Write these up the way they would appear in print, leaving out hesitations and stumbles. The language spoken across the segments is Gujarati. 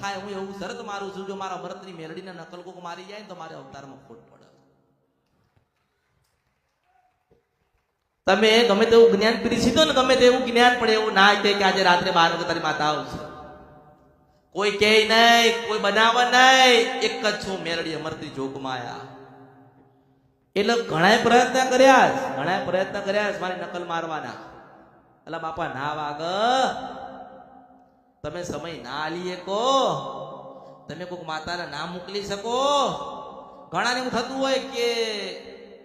થાય. હું એવું શરત મારું છું, જો મારા ભરતની મેલડીને નકલ કોક મારી જાય ને તો મારે અવતારમાં ખોટ પડે. તમે ગમે તેવું જ્ઞાન પીરી દો ને, ગમે તેવું જ્ઞાન પડે એવું ના કે આજે રાત્રે 12 વાગે તારી માતા આવશે. કોઈ કે નહીં, કોઈ બનાવે નહીં, એક જ છું મેલડી અમરતી જોગમાયા. એટલે ઘણા પ્રયત્ન કર્યા મારી નકલ મારવાના. એટલે બાપા ના વાગ, તમે સમય ના લીએ કો, તમે કોઈક માતાને ના મોકલી શકો. ઘણાને એવું થતું હોય કે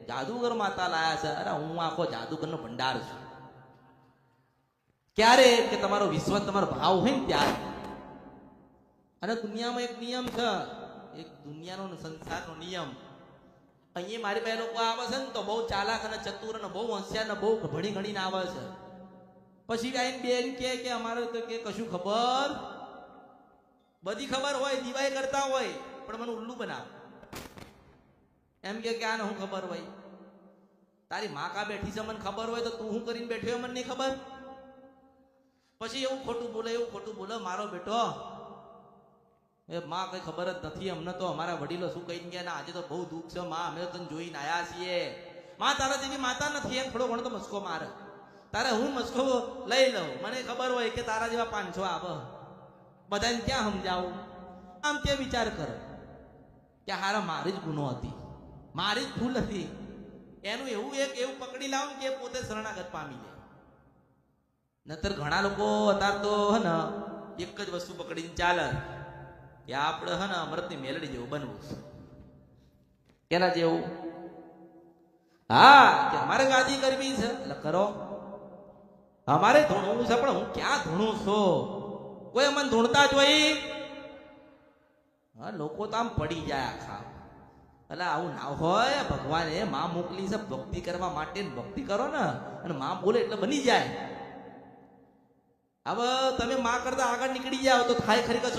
જાદુગર માતા લાયા છે. અરે હું આખો જાદુગરનો ભંડાર છું. ક્યારે કે તમારો વિશ્વાસ, તમારો ભાવ હોય ને ત્યારે. અને દુનિયામાં એક નિયમ છે, એક દુનિયાનો સંસારનો નિયમ. અહીંયા મારી પાસે લોકો આવે છે ને તો બહુ ચાલાક અને ચતુર અને બહુ હોશિયાર ને બહુ ભણી ગણીને આવે છે. પછી આઈને બેન કે અમારે તો કે કશું ખબર, બધી ખબર હોય, દિવાઈ કરતા હોય, પણ મને ઉલ્લુ બનાવ. એમ કે આને હું ખબર હોય? તારી માં કા બેઠી છે મને ખબર હોય તો તું શું કરીને બેઠ્યો મને નહીં ખબર? પછી એવું ખોટું બોલે મારો બેટો, એ માં કઈ ખબર જ નથી અમને તો. અમારા વડીલો શું કહીને ગયા ને આજે તો બહુ દુઃખ છે માં, અમે તને જોઈને આયા છીએ. માં તારા જેવી માતા નથી, એમ થોડો ઘણો તો મસ્કો મારે. તારે હું મસ્કો લઈ લઉં, મને ખબર હોય કે તારા જેવા 500 આવે, બધાને ક્યાં સમજાવું? આમ તે વિચાર કર કે હારા મારી જ ગુનો હતી, મારી જ ભૂલ હતી. એનું એવું પકડી લાવું કે પોતે શરણાગત પામી જાય. નતર ઘણા લોકો અત્યારે તો હે ને એક જ વસ્તુ પકડીને ચાલે કે આપણે હે ને અમૃતની મેલડી જેવું બનવું છે. કેના જેવું? હા, કે અમારે ગાદી કરવી છે એટલે કરો, અમારે ધૂણવું છે. પણ હું ક્યાં ધૂણું છું? કોઈ અમને ધૂણતા જ હોય. હા, લોકો તો આમ પડી જાય આખા. એટલે આવું ના હોય. ભગવાને માં મોકલી છે ભક્તિ કરવા માટે. ભક્તિ કરો ને અને માં બોલે એટલે બની જાય. હવે તમે માં કરતા આગળ નીકળી જાઓ તો થાય ખરી કશું.